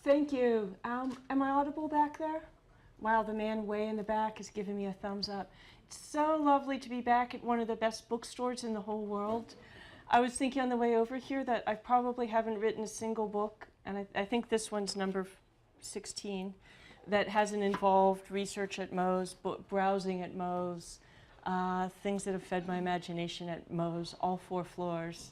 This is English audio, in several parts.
Thank you. Am I audible back there? Wow, the man way in the back is giving me a thumbs up. It's so lovely to be back at one of the best bookstores in the whole world. I was thinking on the way over here that I probably haven't written a single book, and I think this one's number 16, that hasn't involved research at Moe's, browsing at Moe's, things that have fed my imagination at Moe's, all 4 floors.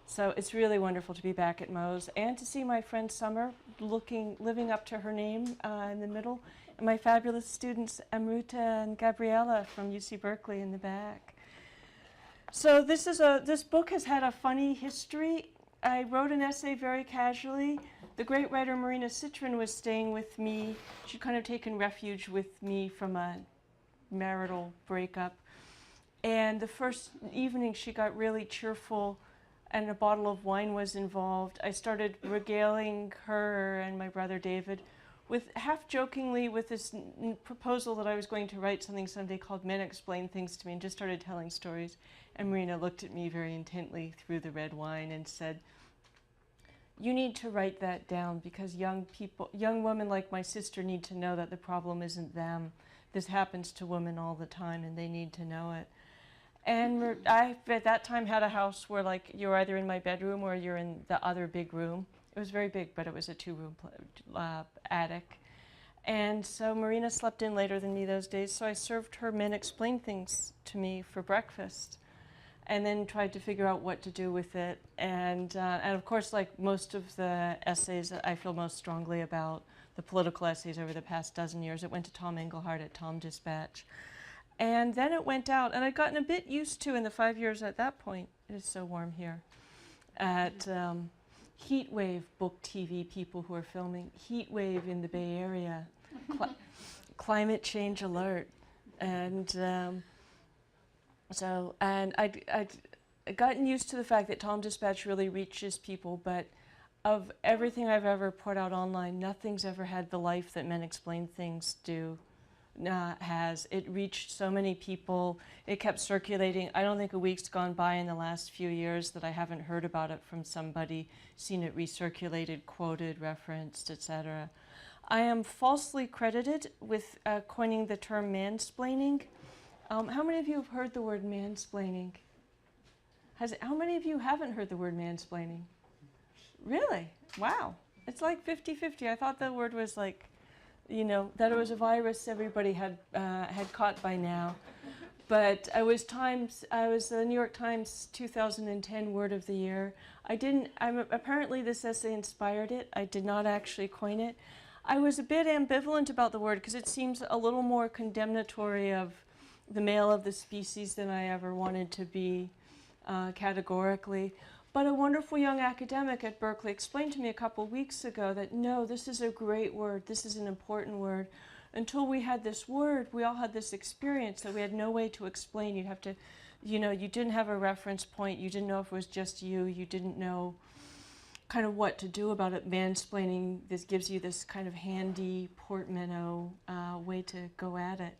So it's really wonderful to be back at Moe's and to see my friend Summer living up to her name in the middle, and my fabulous students Amruta and Gabriella from UC Berkeley in the back. So this book has had a funny history. I wrote an essay very casually. The great writer Marina Citrin was staying with me. She'd kind of taken refuge with me from a marital breakup. And the first evening she got really cheerful and a bottle of wine was involved. I started regaling her and my brother David with half-jokingly with this proposal that I was going to write something someday called Men Explain Things to Me, and just started telling stories. And Marina looked at me very intently through the red wine and said, "You need to write that down, because young women like my sister need to know that the problem isn't them. This happens to women all the time and they need to know it." And I, at that time, had a house where, like, you're either in my bedroom or you're in the other big room. It was very big, but it was a 2-room attic. And so Marina slept in later than me those days, so I served her Men Explain Things to me for breakfast, and then tried to figure out what to do with it. And of course, like most of the essays that I feel most strongly about, the political essays over the past dozen years, it went to Tom Engelhardt at Tom Dispatch. And then it went out, and I'd gotten a bit used to, in the 5 years at that point, it is so warm here, at heat wave book TV people who are filming, heat wave in the Bay Area, climate change alert. And I'd gotten used to the fact that Tom Dispatch really reaches people, but of everything I've ever put out online, nothing's ever had the life that Men Explain Things has. It reached so many people. It kept circulating. I don't think a week's gone by in the last few years that I haven't heard about it from somebody, seen it recirculated, quoted, referenced, etc. I am falsely credited with coining the term mansplaining. How many of you have heard the word mansplaining? How many of you haven't heard the word mansplaining? Really? Wow. It's like 50-50. I thought the word was like, you know, that it was a virus everybody had caught by now. But I was the New York Times 2010 Word of the Year. Apparently this essay inspired it. I did not actually coin it. I was a bit ambivalent about the word because it seems a little more condemnatory of the male of the species than I ever wanted to be categorically. But a wonderful young academic at Berkeley explained to me a couple weeks ago that, no, this is a great word, this is an important word. Until we had this word, we all had this experience that we had no way to explain. You'd have to, you know, you didn't have a reference point, you didn't know if it was just you didn't know kind of what to do about it. Mansplaining, this gives you this kind of handy portmanteau way to go at it.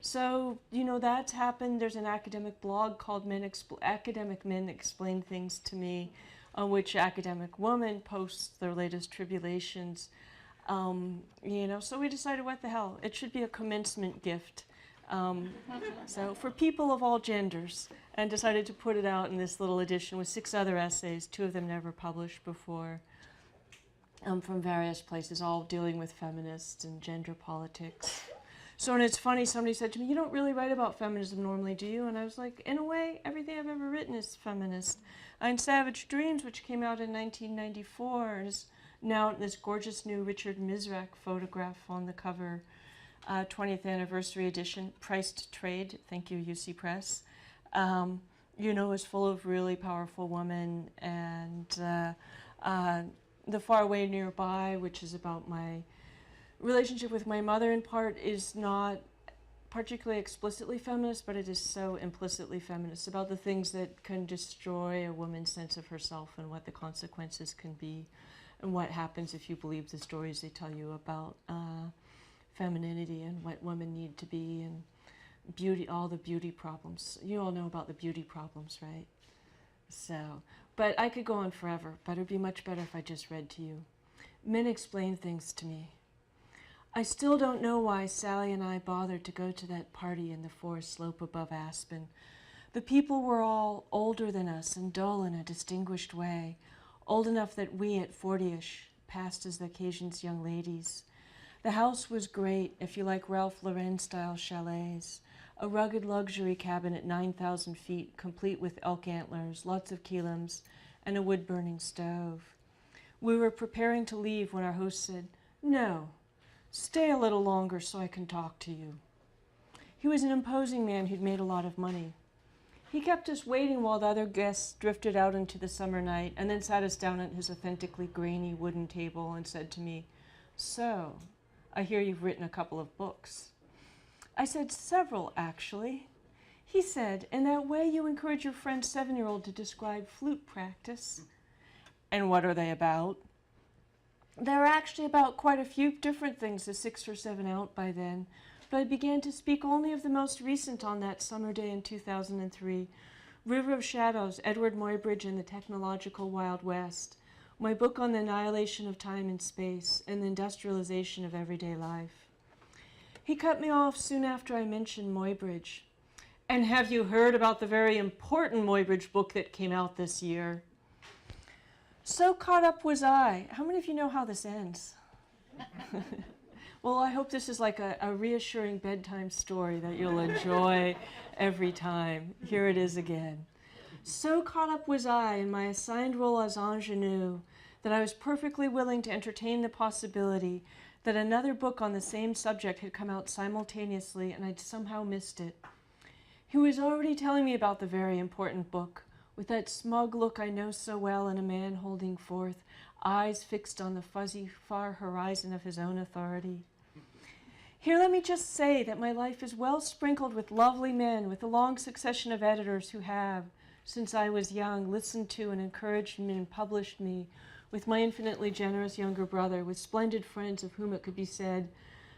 So, you know, that's happened. There's an academic blog called Academic Men Explain Things to Me, on which academic women posts their latest tribulations. You know, so we decided, what the hell, it should be a commencement gift. So for people of all genders, and decided to put it out in this little edition with 6 other essays, 2 of them never published before, from various places, all dealing with feminists and gender politics. So, and it's funny, somebody said to me, "You don't really write about feminism normally, do you?" And I was like, in a way, everything I've ever written is feminist. And Savage Dreams, which came out in 1994, is now this gorgeous new Richard Misrach photograph on the cover, 20th anniversary edition, priced trade, thank you UC Press. You know, is full of really powerful women, and The Far Away Nearby, which is about my relationship with my mother, in part, is not particularly explicitly feminist, but it is so implicitly feminist, about the things that can destroy a woman's sense of herself and what the consequences can be, and what happens if you believe the stories they tell you about femininity and what women need to be, and beauty, all the beauty problems. You all know about the beauty problems, right? So, but I could go on forever, but it would be much better if I just read to you. Men explain things to me. I still don't know why Sally and I bothered to go to that party in the forest slope above Aspen. The people were all older than us and dull in a distinguished way, old enough that we at 40-ish passed as the occasion's young ladies. The house was great, if you like Ralph Lauren-style chalets, a rugged luxury cabin at 9,000 feet, complete with elk antlers, lots of kilams, and a wood-burning stove. We were preparing to leave when our host said, "No, stay a little longer so I can talk to you." He was an imposing man who'd made a lot of money. He kept us waiting while the other guests drifted out into the summer night, and then sat us down at his authentically grainy wooden table and said to me, "So, I hear you've written a couple of books." I said, "Several, actually." He said, "In that way you encourage your friend's 7-year-old to describe flute practice." "And what are they about?" "They're actually about quite a few different things, the 6 or 7 out by then. But I began to speak only of the most recent on that summer day in 2003, River of Shadows, Edward Muybridge and the Technological Wild West, my book on the annihilation of time and space and the industrialization of everyday life." He cut me off soon after I mentioned Muybridge. "And have you heard about the very important Muybridge book that came out this year?" So caught up was I. How many of you know how this ends? Well, I hope this is like a reassuring bedtime story that you'll enjoy every time. Here it is again. So caught up was I in my assigned role as ingenue that I was perfectly willing to entertain the possibility that another book on the same subject had come out simultaneously and I'd somehow missed it. He was already telling me about the very important book, with that smug look I know so well in a man holding forth, eyes fixed on the fuzzy far horizon of his own authority. Here let me just say that my life is well sprinkled with lovely men, with a long succession of editors who have, since I was young, listened to and encouraged me and published me, with my infinitely generous younger brother, with splendid friends of whom it could be said,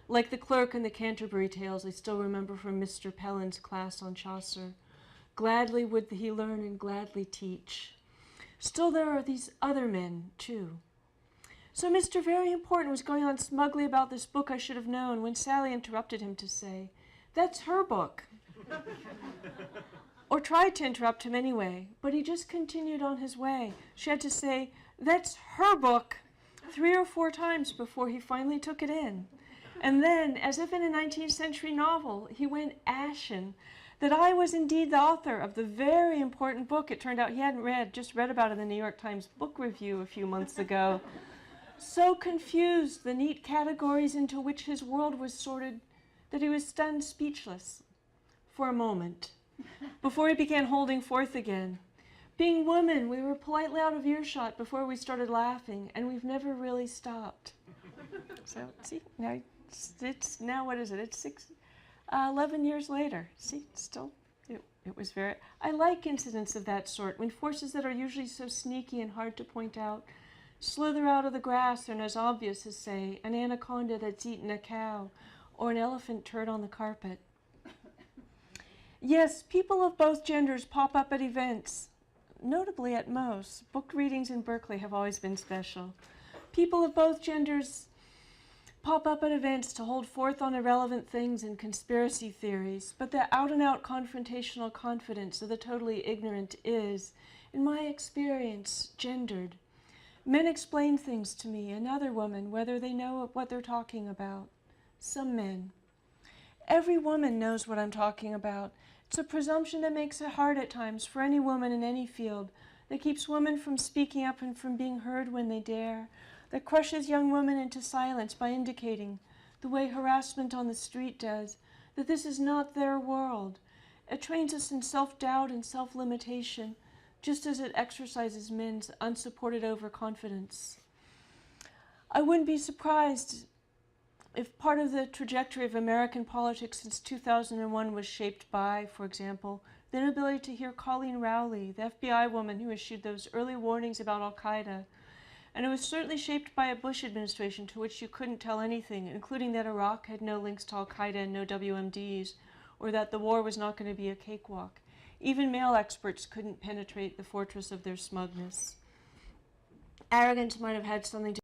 like the clerk in the Canterbury Tales I still remember from Mr. Pellin's class on Chaucer, gladly would he learn and gladly teach. Still there are these other men, too. So Mr. Very Important was going on smugly about this book I should have known when Sally interrupted him to say, "That's her book." Or tried to interrupt him anyway, but he just continued on his way. She had to say, "That's her book," 3 or 4 times before he finally took it in. And then, as if in a 19th century novel, he went ashen that I was indeed the author of the very important book it turned out he hadn't read, just read about it in the New York Times Book Review a few months ago. So confused, the neat categories into which his world was sorted, that he was stunned speechless for a moment, before he began holding forth again. Being women, we were politely out of earshot before we started laughing, and we've never really stopped. So, see, now it's now, what is it? It's 11 years later. See, still, it was very, I like incidents of that sort, when forces that are usually so sneaky and hard to point out slither out of the grass and as obvious as, say, an anaconda that's eaten a cow or an elephant turd on the carpet. Yes, people of both genders pop up at events, notably at most. Book readings in Berkeley have always been special. People of both genders pop up at events to hold forth on irrelevant things and conspiracy theories, but the out-and-out confrontational confidence of the totally ignorant is, in my experience, gendered. Men explain things to me and other women, whether they know what they're talking about. Some men. Every woman knows what I'm talking about. It's a presumption that makes it hard at times for any woman in any field, that keeps women from speaking up and from being heard when they dare, that crushes young women into silence by indicating, the way harassment on the street does, that this is not their world. It trains us in self-doubt and self-limitation, just as it exercises men's unsupported overconfidence. I wouldn't be surprised if part of the trajectory of American politics since 2001 was shaped by, for example, the inability to hear Colleen Rowley, the FBI woman who issued those early warnings about al-Qaeda. And it was certainly shaped by a Bush administration to which you couldn't tell anything, including that Iraq had no links to al-Qaeda and no WMDs, or that the war was not going to be a cakewalk. Even male experts couldn't penetrate the fortress of their smugness. Arrogance might have had something to